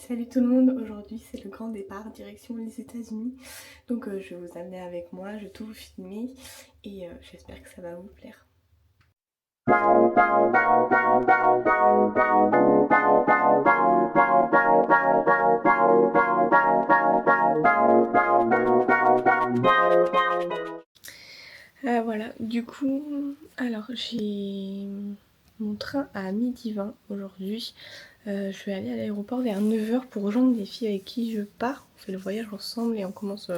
Salut tout le monde, aujourd'hui c'est le grand départ direction les États-Unis. Donc je vais vous amener avec moi, je vais tout vous filmer et j'espère que ça va vous plaire. Voilà, du coup, alors j'ai mon train à 12h20 aujourd'hui. Je vais aller à l'aéroport vers 9h pour rejoindre des filles avec qui je pars. On fait le voyage ensemble et on commence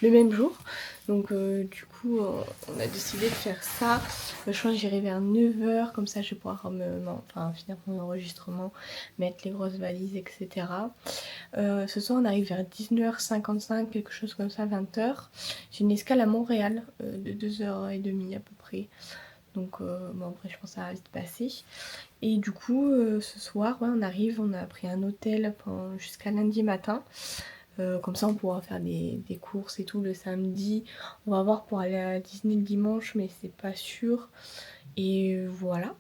le même jour. Donc du coup, on a décidé de faire ça. Je pense que j'irai vers 9h, comme ça je vais pouvoir finir mon enregistrement, mettre les grosses valises, etc. Ce soir on arrive vers 19h55, quelque chose comme ça, 20h. J'ai une escale à Montréal de 2h30 à peu près. Donc bon, après je pense que ça va vite passer. Et du coup ce soir on arrive, on a pris un hôtel jusqu'à lundi matin. Comme ça on pourra faire des courses et tout le samedi. On va voir pour aller à Disney le dimanche mais c'est pas sûr. Et voilà.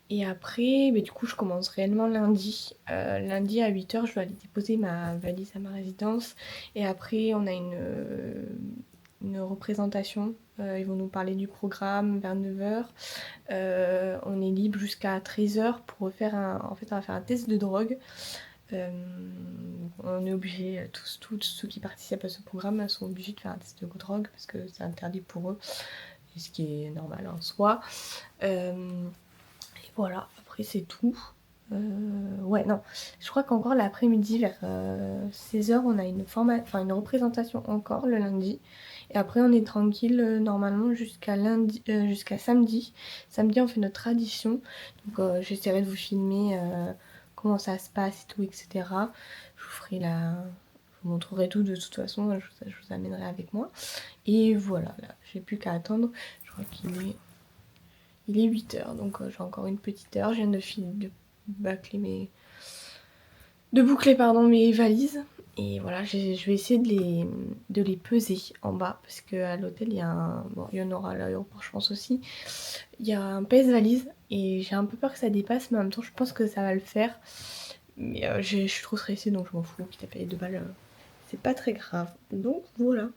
Et après, du coup, je commence réellement lundi. Lundi à 8h, je dois aller déposer ma valise à ma résidence. Et après, on a une représentation. Ils vont nous parler du programme vers 9h. On est libre jusqu'à 13h pour refaire En fait, on va faire un test de drogue. On est obligé, tous ceux qui participent à ce programme sont obligés de faire un test de drogue parce que c'est interdit pour eux. Et ce qui est normal en soi. Voilà, après c'est tout. Ouais, non, je crois qu'encore l'après-midi vers 16h, on a une représentation encore le lundi. Et après, on est tranquille normalement jusqu'à samedi. Samedi, on fait notre tradition. Donc, j'essaierai de vous filmer comment ça se passe et tout, etc. Je vous ferai Je vous montrerai tout de toute façon. Je vous amènerai avec moi. Et voilà, là, j'ai plus qu'à attendre. Je crois il est 8h, donc j'ai encore une petite heure. Je viens de boucler mes valises. Et voilà, je vais essayer de les peser en bas. Parce qu'à l'hôtel, il y en aura à l'aéroport, je pense aussi. Il y a un pèse-valise. Et j'ai un peu peur que ça dépasse, mais en même temps, je pense que ça va le faire. Mais je suis trop stressée, donc je m'en fous. Quitte à payer 2 balles, c'est pas très grave. Donc voilà.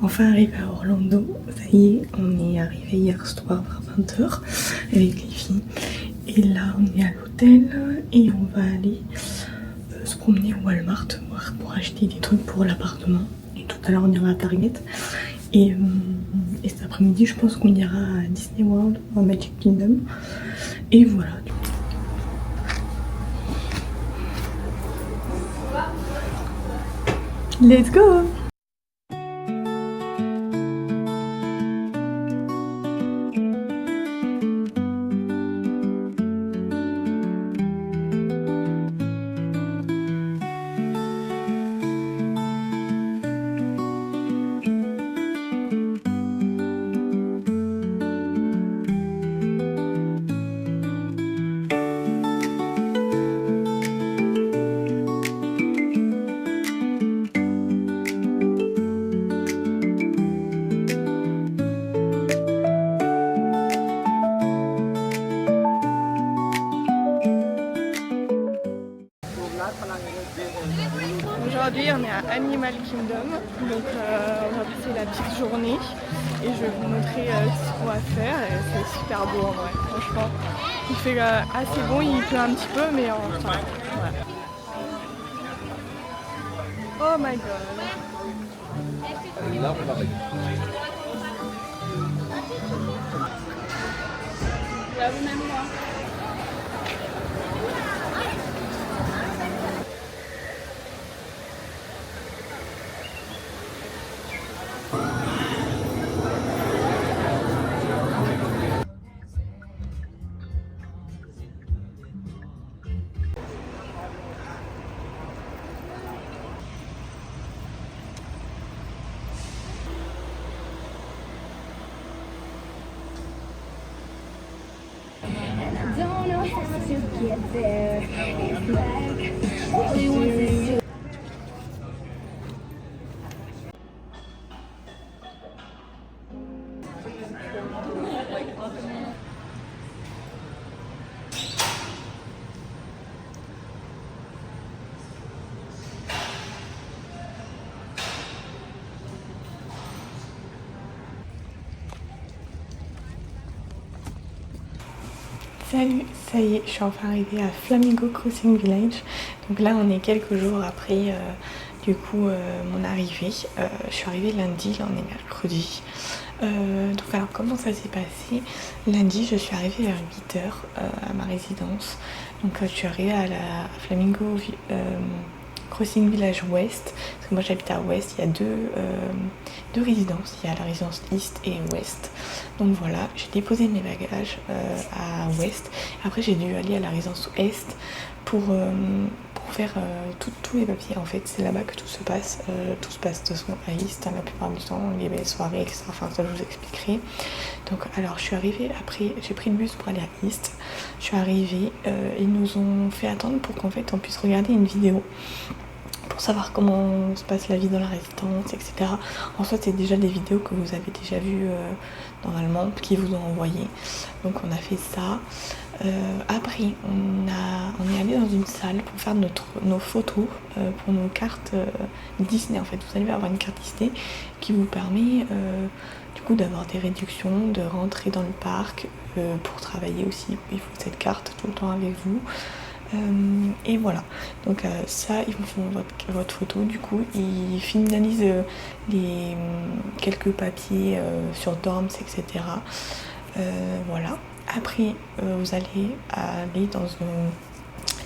Enfin arrivé à Orlando, ça y est, on est arrivé hier soir vers 20h avec les filles. Et là on est à l'hôtel et on va aller se promener au Walmart pour acheter des trucs pour l'appartement. Et tout à l'heure on ira à Target. Et cet après-midi je pense qu'on ira à Disney World ou à Magic Kingdom. Et voilà. Let's go! Aujourd'hui on est à Animal Kingdom, donc aujourd'hui c'est la petite journée et je vais vous montrer ce qu'on va faire et c'est super beau en vrai, franchement. Il fait assez bon, il pleut un petit peu mais en temps, ouais. Oh my god. Même moi. don't know how to get there. It's like what we want to do. Salut, ça y est, je suis enfin arrivée à Flamingo Crossing Village. Donc là, on est quelques jours après mon arrivée. Je suis arrivée lundi, là on est mercredi. Donc alors comment ça s'est passé? Lundi, je suis arrivée vers 8h à ma résidence. Donc je suis arrivée à Flamingo Crossing Village Ouest, parce que moi j'habite à Ouest, il y a deux résidences, il y a la résidence East et West. Donc voilà, j'ai déposé mes bagages à Ouest, après j'ai dû aller à la résidence Est pour faire tous les papiers. En fait, c'est là-bas que tout se passe de toute façon à East, la plupart du temps, les belles soirées, etc. Enfin, ça je vous expliquerai. Donc alors je suis arrivée, après j'ai pris le bus pour aller à East, je suis arrivée, ils nous ont fait attendre pour qu'en fait on puisse regarder une vidéo pour savoir comment se passe la vie dans la résidence, etc. En soit, c'est déjà des vidéos que vous avez déjà vues normalement, qui vous ont envoyé. Donc on a fait ça. Après, on est allé dans une salle pour faire nos photos pour nos cartes Disney. En fait, vous allez avoir une carte Disney qui vous permet du coup d'avoir des réductions, de rentrer dans le parc. Pour travailler aussi, il faut cette carte tout le temps avec vous. Et voilà, donc ça ils vous font votre photo, du coup ils finalisent quelques papiers sur dorms, etc. Voilà, après vous allez aller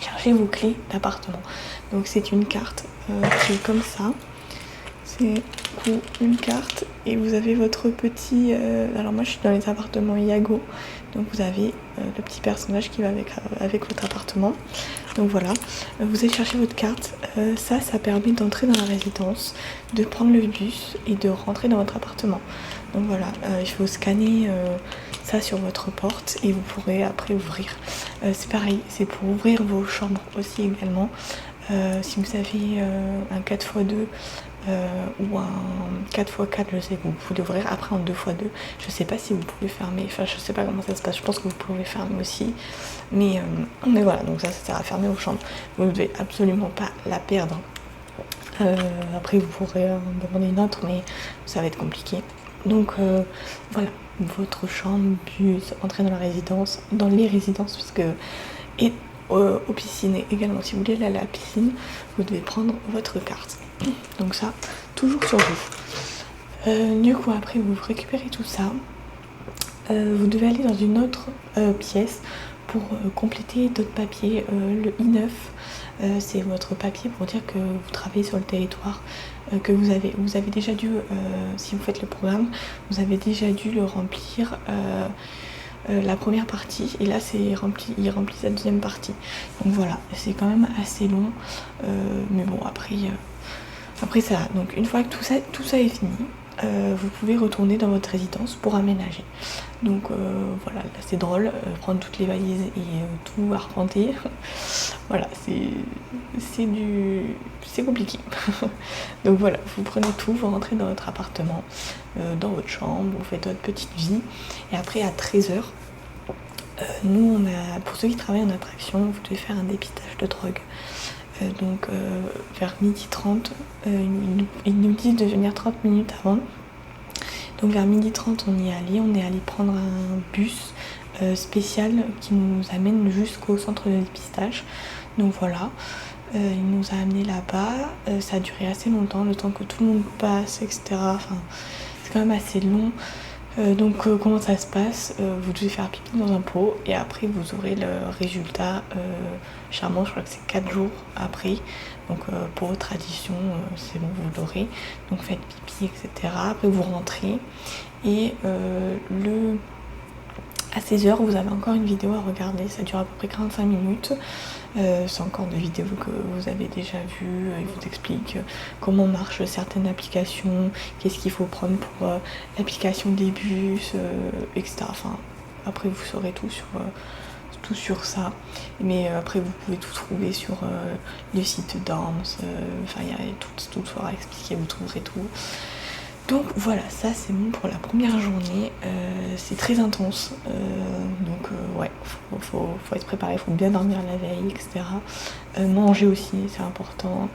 chercher vos clés d'appartement. Donc c'est une carte qui est comme ça, c'est une carte et vous avez votre petit alors moi je suis dans les appartements Iago, donc vous avez le petit personnage qui va avec votre appartement. Donc voilà, vous allez chercher votre carte, ça permet d'entrer dans la résidence, de prendre le bus et de rentrer dans votre appartement. Donc voilà, il faut scanner ça sur votre porte et vous pourrez après ouvrir. C'est pareil, c'est pour ouvrir vos chambres aussi également. Si vous avez un 4x2 ou un 4x4, je sais que vous pouvez ouvrir. Après en 2x2, je sais pas si vous pouvez fermer, enfin je sais pas comment ça se passe, je pense que vous pouvez fermer aussi, mais voilà, donc ça sert à fermer vos chambres. Vous ne devez absolument pas la perdre. Après vous pourrez en demander une autre, mais ça va être compliqué. Donc voilà, votre chambre, bus, entrer dans la résidence, dans les résidences, parce que et aux piscines également. Si vous voulez aller à la piscine, vous devez prendre votre carte. Donc ça, toujours sur vous. Du coup, après vous récupérez tout ça. Vous devez aller dans une autre pièce pour compléter d'autres papiers. Le I9, c'est votre papier pour dire que vous travaillez sur le territoire, que vous avez déjà dû, si vous faites le programme, vous avez déjà dû le remplir la première partie, et là il remplit sa deuxième partie. Donc voilà, c'est quand même assez long, mais bon après ça. Donc une fois que tout ça est fini, vous pouvez retourner dans votre résidence pour aménager. Donc voilà, là c'est drôle, prendre toutes les valises et tout arpenter. Voilà, c'est compliqué. Donc voilà, vous prenez tout, vous rentrez dans votre appartement, dans votre chambre, vous faites votre petite vie, et après à 13h, nous pour ceux qui travaillent en attraction, vous devez faire un dépistage de drogue. Donc vers 12h30, ils nous disent de venir 30 minutes avant. Donc vers 12h30 on est allé prendre un bus spécial qui nous amène jusqu'au centre de dépistage. Donc voilà, il nous a amené là-bas, ça a duré assez longtemps, le temps que tout le monde passe, etc. Enfin, c'est quand même assez long. Donc comment ça se passe, vous devez faire pipi dans un pot et après vous aurez le résultat charmant, je crois que c'est 4 jours après. Donc pour votre tradition, c'est bon, vous l'aurez. Donc faites pipi, etc. Après vous rentrez et à 16h vous avez encore une vidéo à regarder, ça dure à peu près 45 minutes. C'est encore des vidéos que vous avez déjà vues, ils vous expliquent comment marchent certaines applications, qu'est-ce qu'il faut prendre pour l'application des bus, etc. Enfin, après vous saurez tout tout sur ça. Mais après vous pouvez tout trouver sur le site Dorms, enfin il y a tout sera expliqué, vous trouverez tout. Donc voilà, ça c'est bon pour la première journée, c'est très intense, donc ouais, faut être préparé, faut bien dormir la veille, etc. Manger aussi, c'est important,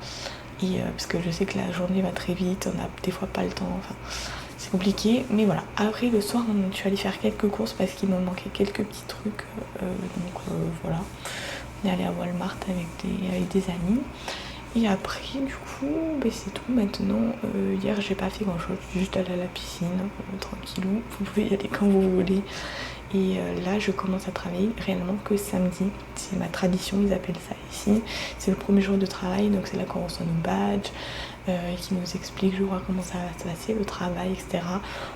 et parce que je sais que la journée va très vite, on a des fois pas le temps, enfin c'est compliqué, mais voilà. Après le soir, je suis allée faire quelques courses parce qu'il me manquait quelques petits trucs, donc voilà. On est allé à Walmart avec des amis. Et après, du coup, ben c'est tout. Maintenant, hier, j'ai pas fait grand chose, juste aller à la piscine, tranquillou. Vous pouvez y aller quand vous voulez. Et là, je commence à travailler réellement que samedi. C'est ma tradition, ils appellent ça ici. C'est le premier jour de travail, donc c'est là qu'on reçoit nos badges, qui nous explique, je vois comment ça va se passer, le travail, etc.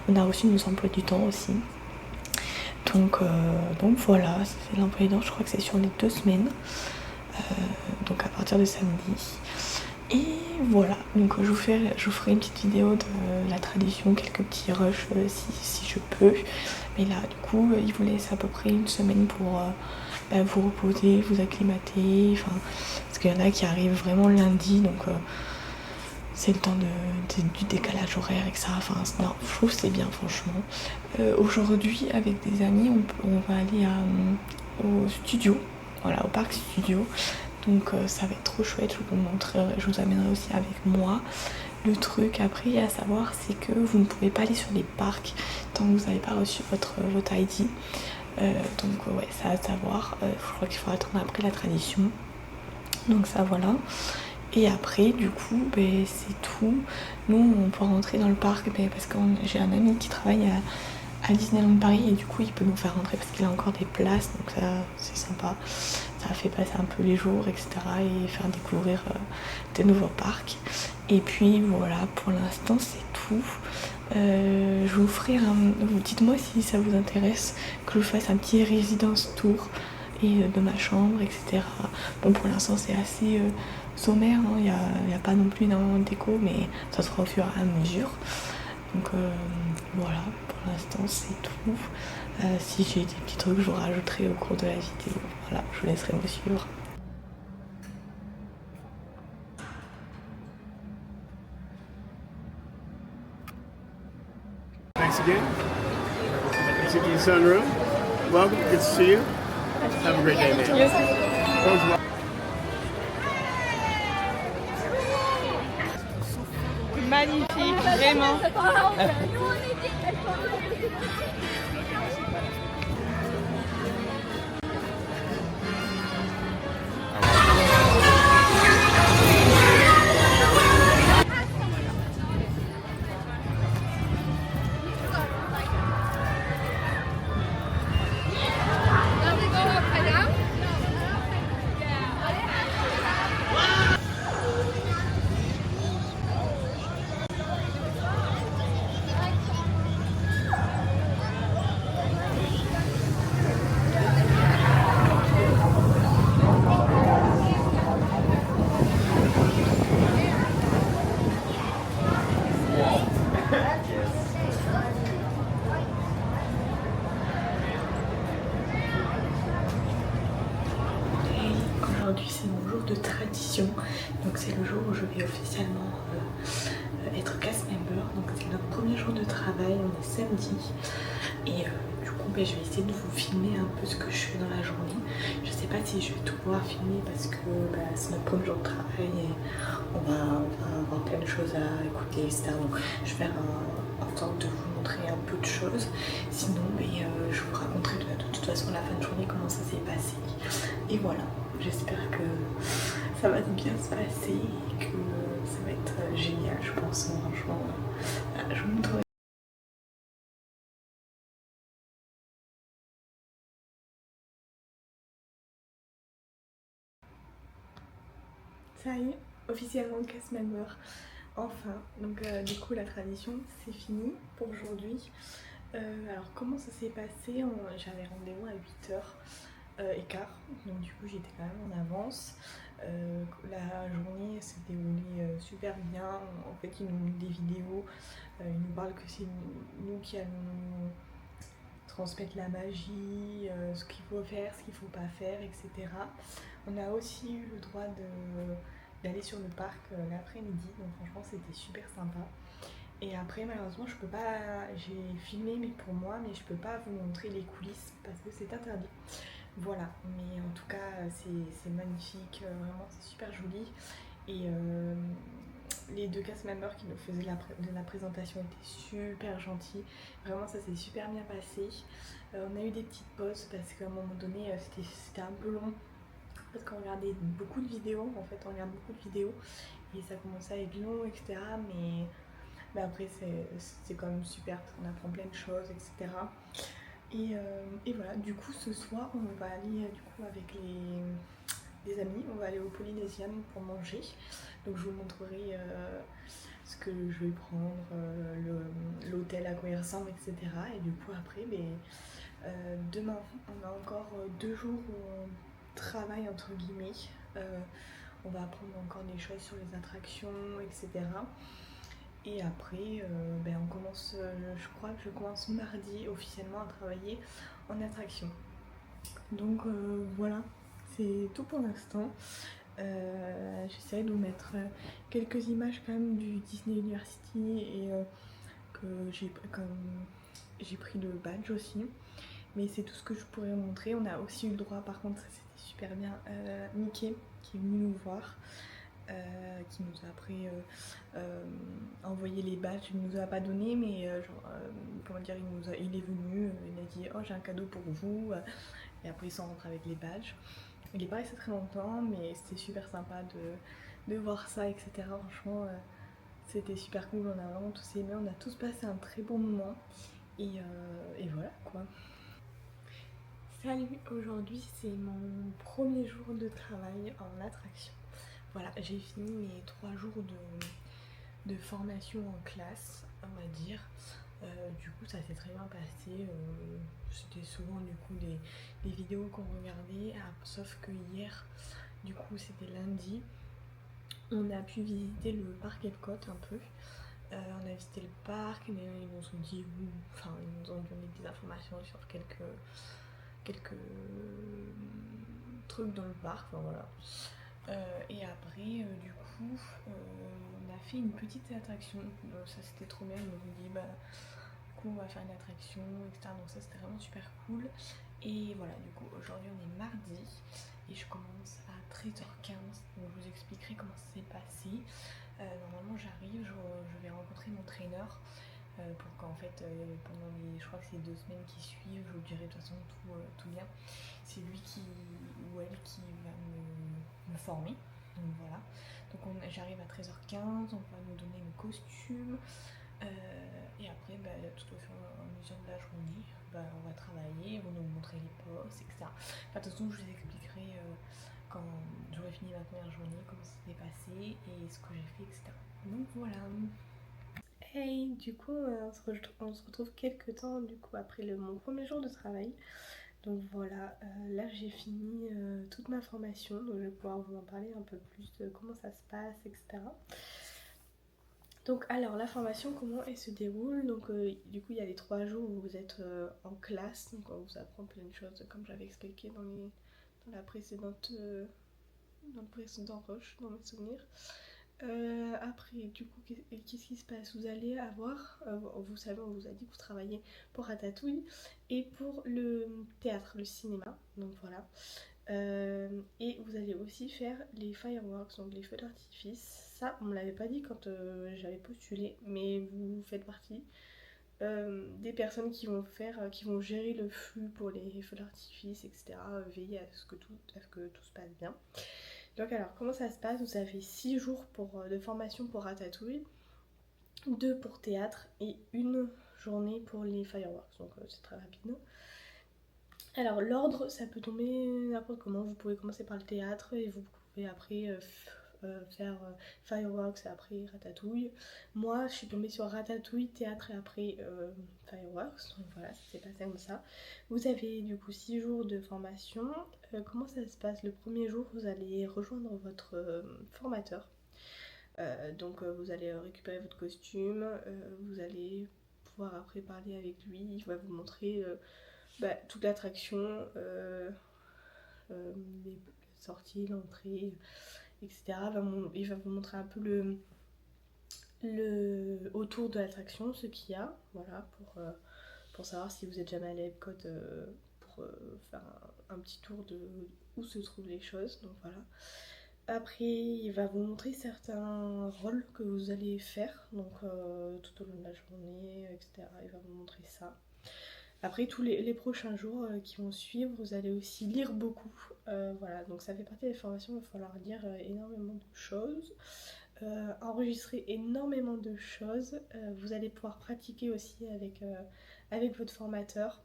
On a reçu nos emplois du temps aussi. Donc voilà, c'est l'emploi du temps, je crois que c'est sur les 2 semaines. Donc à partir de samedi. Et voilà, donc je vous ferai une petite vidéo de la tradition, quelques petits rushs si je peux. Mais là, du coup, il vous laisse à peu près une semaine pour vous reposer, vous acclimater. Enfin, parce qu'il y en a qui arrivent vraiment lundi, donc c'est le temps du décalage horaire, etc. Enfin, non, je trouve que c'est bien, franchement. Aujourd'hui, avec des amis, on va aller au studio, voilà, au parc studio. Donc ça va être trop chouette, je vous montrerai, je vous amènerai aussi avec moi. Le truc après à savoir, c'est que vous ne pouvez pas aller sur les parcs tant que vous n'avez pas reçu votre ID. Donc ouais, ça à savoir. Je crois qu'il faut attendre après la tradition. Donc ça voilà. Et après du coup ben, c'est tout. Nous on peut rentrer dans le parc parce que j'ai un ami qui travaille à Disneyland Paris et du coup il peut nous faire rentrer parce qu'il a encore des places, donc ça c'est sympa, ça fait passer un peu les jours, etc. et faire découvrir des nouveaux parcs. Et puis voilà, pour l'instant c'est tout. Je vous ferai dites-moi si ça vous intéresse que je vous fasse un petit résidence tour et de ma chambre, etc. Bon, pour l'instant c'est assez sommaire, hein. Il n'y a pas non plus énormément de déco, mais ça se fera au fur et à mesure. Donc voilà, pour l'instant c'est tout. Si j'ai des petits trucs, je vous rajouterai au cours de la vidéo. Voilà, je vous laisserai me suivre. Thanks again. Exit to the sunroom. Welcome. Good to see you. Have a great day, man. Magnifique, vraiment. Aujourd'hui c'est mon jour de tradition, donc c'est le jour où je vais officiellement être cast member, donc c'est notre premier jour de travail, on est samedi et du coup je vais essayer de vous filmer un peu ce que je fais dans la journée. Je sais pas si je vais tout pouvoir filmer parce que c'est notre premier jour de travail et on va avoir plein de choses à écouter, etc. Donc je vais faire en sorte de vous montrer un peu de choses, sinon je vous raconterai de toute façon à la fin de journée comment ça s'est passé. Et voilà, j'espère que ça va bien se passer et que ça va être génial, je pense, franchement. Voilà, je vous montrerai. Ça y est, officiellement cast member. Enfin, donc du coup la tradition c'est fini pour aujourd'hui. Alors comment ça s'est passé? J'avais rendez-vous à 8h15, donc du coup j'étais quand même en avance. La journée s'est déroulée super bien. En fait ils nous montrent des vidéos, ils nous parlent que c'est nous qui allons transmettre la magie, ce qu'il faut faire, ce qu'il faut pas faire, etc. On a aussi eu le droit d'aller sur le parc l'après-midi, donc franchement c'était super sympa. Et après malheureusement je peux pas, j'ai filmé mais pour moi, mais je peux pas vous montrer les coulisses parce que c'est interdit. Voilà, mais en tout cas c'est magnifique, vraiment c'est super joli. Et les deux cast members qui nous faisaient la présentation étaient super gentils. Vraiment ça s'est super bien passé. On a eu des petites pauses parce qu'à un moment donné c'était un peu long. Parce qu'on regardait beaucoup de vidéos, en fait on regarde beaucoup de vidéos et ça commençait à être long, etc. Mais après c'est quand même super parce qu'on apprend plein de choses, etc. Et voilà, du coup ce soir on va aller du coup avec des amis, on va aller au Polynesian pour manger. Donc je vous montrerai ce que je vais prendre, l'hôtel à quoi il ressemble, etc. Et du coup après, demain on a encore 2 jours où on travaille entre guillemets. On va apprendre encore des choses sur les attractions, etc. Et après, on commence, je crois que je commence mardi officiellement à travailler en attraction. Donc voilà, c'est tout pour l'instant. J'essaie de vous mettre quelques images quand même du Disney University et que j'ai pris le badge aussi. Mais c'est tout ce que je pourrais vous montrer. On a aussi eu le droit, par contre ça c'était super bien, Mickey qui est venu nous voir. Qui nous a après envoyé les badges, il nous a pas donné mais comment dire, il est venu, il a dit oh j'ai un cadeau pour vous et après ils sont rentrés avec les badges. Il est pas resté très longtemps mais c'était super sympa de voir ça, etc. Franchement c'était super cool, on a vraiment tous aimé, on a tous passé un très bon moment et voilà quoi. Salut, aujourd'hui c'est mon premier jour de travail en attraction. Voilà, j'ai fini mes 3 jours de formation en classe, on va dire. Du coup ça s'est très bien passé. C'était souvent du coup des vidéos qu'on regardait, sauf que hier, du coup c'était lundi, on a pu visiter le parc Epcot un peu. On a visité le parc, mais ils nous ont dit, enfin ils nous ont donné des informations sur quelques trucs dans le parc, enfin voilà. Et après, du coup, on a fait une petite attraction. Donc, ça c'était trop bien. Ils nous ont dit, du coup, on va faire une attraction, etc. Donc, ça c'était vraiment super cool. Et voilà, du coup, aujourd'hui on est mardi et je commence à 13h15. Donc, je vous expliquerai comment ça s'est passé. Normalement, j'arrive, je vais rencontrer mon traîneur. Pour qu'en fait pendant je crois que c'est 2 semaines qui suivent, je vous dirai de toute façon tout bien. C'est lui ou elle qui va me former. Donc voilà. Donc j'arrive à 13h15, on va nous donner le costume. Et après, tout au fur et à mesure de la journée, on va travailler, ils vont nous montrer les postes, etc. Enfin, de toute façon, je vous expliquerai quand j'aurai fini ma première journée, comment ça s'est passé et ce que j'ai fait, etc. Donc voilà. Hey, du coup on se retrouve quelques temps du coup après mon premier jour de travail. Donc voilà, là j'ai fini toute ma formation, donc je vais pouvoir vous en parler un peu plus de comment ça se passe, etc. Donc alors la formation, comment elle se déroule? Donc du coup il y a les 3 jours où vous êtes en classe, donc on vous apprend plein de choses comme j'avais expliqué dans la précédente dans le précédent rush, dans mes souvenirs. Après, du coup, qu'est-ce qui se passe? Vous allez avoir, vous savez, on vous a dit que vous travaillez pour Ratatouille et pour le théâtre, le cinéma, donc voilà. Et vous allez aussi faire les fireworks, donc les feux d'artifice. Ça, on me l'avait pas dit quand j'avais postulé, mais vous faites partie des personnes qui vont gérer le flux pour les feux d'artifice, etc. Veiller à ce que tout se passe bien. Donc alors, comment ça se passe? Vous avez 6 jours de formation pour Ratatouille, 2 pour théâtre et 1 journée pour les fireworks, donc c'est très rapide. Alors l'ordre, ça peut tomber n'importe comment, vous pouvez commencer par le théâtre et vous pouvez après faire fireworks et après Ratatouille. Moi je suis tombée sur Ratatouille, théâtre et après fireworks, donc voilà, ça s'est passé comme ça. Vous avez du coup 6 jours de formation. Comment ça se passe? Le premier jour vous allez rejoindre votre formateur. Donc vous allez récupérer votre costume, vous allez pouvoir après parler avec lui, il va vous montrer toute l'attraction, les sorties, l'entrée, etc. Il va vous montrer un peu le autour de l'attraction, ce qu'il y a, voilà, pour savoir si vous êtes jamais allé à Epcot, pour faire un petit tour de où se trouvent les choses, donc voilà. Après, il va vous montrer certains rôles que vous allez faire, donc tout au long de la journée, etc. Il va vous montrer ça. Après, tous les prochains jours qui vont suivre, vous allez aussi lire beaucoup. Voilà, donc ça fait partie des formations, il va falloir lire énormément de choses, enregistrer énormément de choses. Vous allez pouvoir pratiquer aussi avec votre formateur.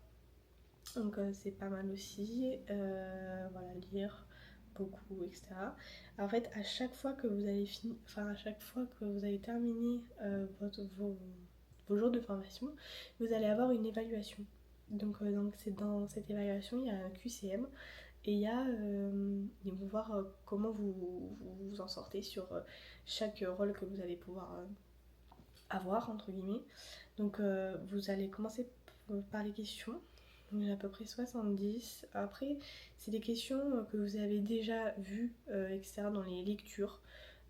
Donc c'est pas mal aussi. Voilà, lire beaucoup, etc. En fait, à chaque fois que vous allez à chaque fois que vous allez terminer vos jours de formation, vous allez avoir une évaluation. Donc c'est dans cette évaluation, il y a un QCM et ils vont voir comment vous en sortez sur chaque rôle que vous allez pouvoir avoir, entre guillemets. Donc vous allez commencer par les questions. Il y en a à peu près 70. Après, c'est des questions que vous avez déjà vues, etc. dans les lectures.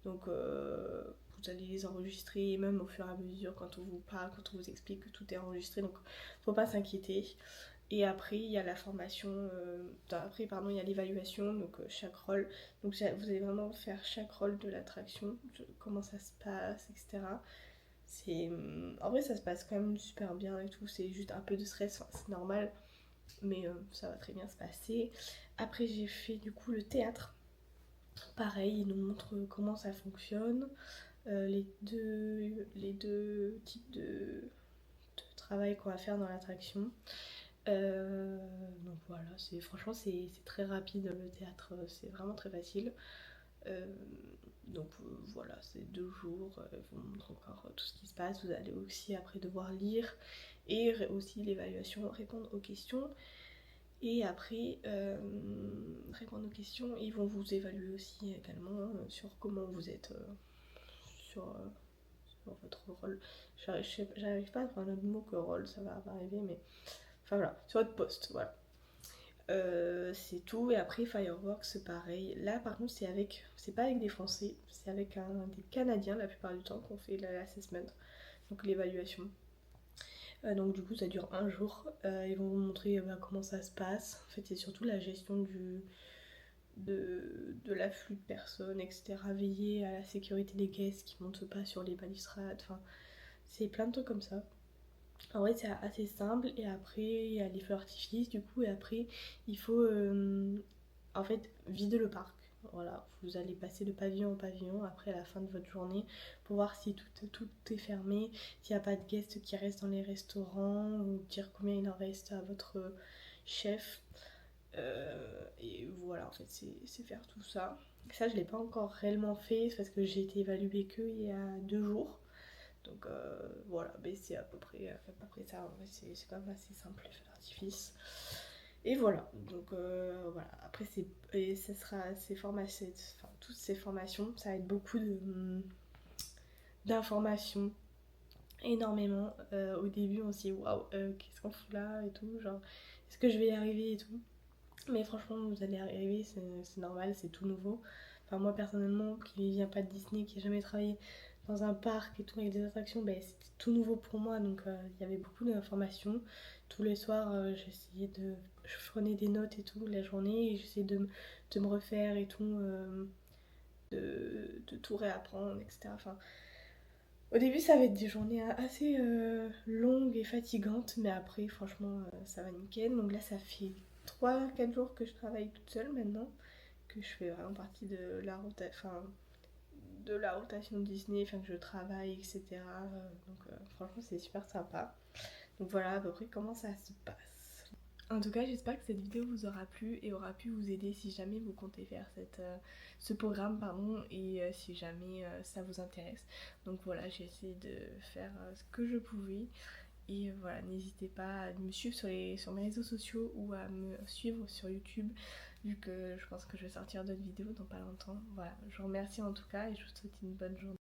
Donc vous allez les enregistrer, et même au fur et à mesure quand on vous parle, quand on vous explique que tout est enregistré. Donc faut pas s'inquiéter. Et après, il y a la formation, il y a l'évaluation, donc chaque rôle. Donc vous allez vraiment faire chaque rôle de l'attraction, comment ça se passe, etc. En vrai, ça se passe quand même super bien et tout. C'est juste un peu de stress, c'est normal. Mais ça va très bien se passer. Après, j'ai fait du coup le théâtre. Pareil, il nous montre comment ça fonctionne. Les deux types de travail qu'on va faire dans l'attraction. Donc voilà, franchement c'est très rapide le théâtre, c'est vraiment très facile. Donc voilà, c'est 2 jours, je vous montre encore tout ce qui se passe. Vous allez aussi après devoir lire et aussi l'évaluation, répondre aux questions. Et après, répondre aux questions, ils vont vous évaluer aussi également sur comment vous êtes sur votre rôle. J'arrive pas à trouver un autre mot que rôle, ça va arriver, mais enfin voilà, sur votre poste, voilà. C'est tout. Et après Fireworks c'est pareil. Là par contre c'est pas avec des Français, c'est avec des Canadiens la plupart du temps qu'on fait l'assessment, donc l'évaluation. Donc du coup ça dure 1 jour. Ils vont vous montrer comment ça se passe. En fait c'est surtout la gestion de l'afflux de personnes, etc. Veiller à la sécurité des guests qui montent pas sur les balustrades. Enfin c'est plein de trucs comme ça. En vrai c'est assez simple. Et après il y a les feux d'artifice du coup. Et après il faut en fait vider le parc. Voilà, vous allez passer de pavillon en pavillon après à la fin de votre journée pour voir si tout est fermé, s'il n'y a pas de guests qui restent dans les restaurants, ou dire combien il en reste à votre chef. Et voilà, en fait, c'est faire tout ça. Ça, je ne l'ai pas encore réellement fait parce que j'ai été évaluée qu'il y a 2 jours. Donc voilà, mais c'est à peu près ça. En vrai, c'est quand même assez simple les feux d'artifice. Et voilà, donc voilà. Après, toutes ces formations, ça va être beaucoup d'informations, énormément. Au début, on se dit waouh, qu'est-ce qu'on fout là et tout, genre, est-ce que je vais y arriver et tout. Mais franchement, vous allez y arriver, c'est normal, c'est tout nouveau. Enfin, moi personnellement, qui vient pas de Disney, qui n'a jamais travaillé dans un parc et tout avec des attractions, ben, c'était tout nouveau pour moi, donc il y avait beaucoup d'informations. Tous les soirs, je prenais des notes et tout la journée et j'essayais de me refaire et tout, de tout réapprendre, etc. Enfin, au début, ça va être des journées assez longues et fatigantes, mais après, franchement, ça va nickel. Donc là, ça fait 3-4 jours que je travaille toute seule maintenant, que je fais vraiment partie de la rotation Disney, enfin que je travaille, etc. Donc franchement, c'est super sympa. Donc voilà à peu près comment ça se passe. En tout cas, j'espère que cette vidéo vous aura plu et aura pu vous aider si jamais vous comptez faire ce programme, pardon, et si jamais ça vous intéresse. Donc voilà, j'ai essayé de faire ce que je pouvais. Et voilà, n'hésitez pas à me suivre sur mes réseaux sociaux ou à me suivre sur YouTube, vu que je pense que je vais sortir d'autres vidéos dans pas longtemps. Voilà, je vous remercie en tout cas et je vous souhaite une bonne journée.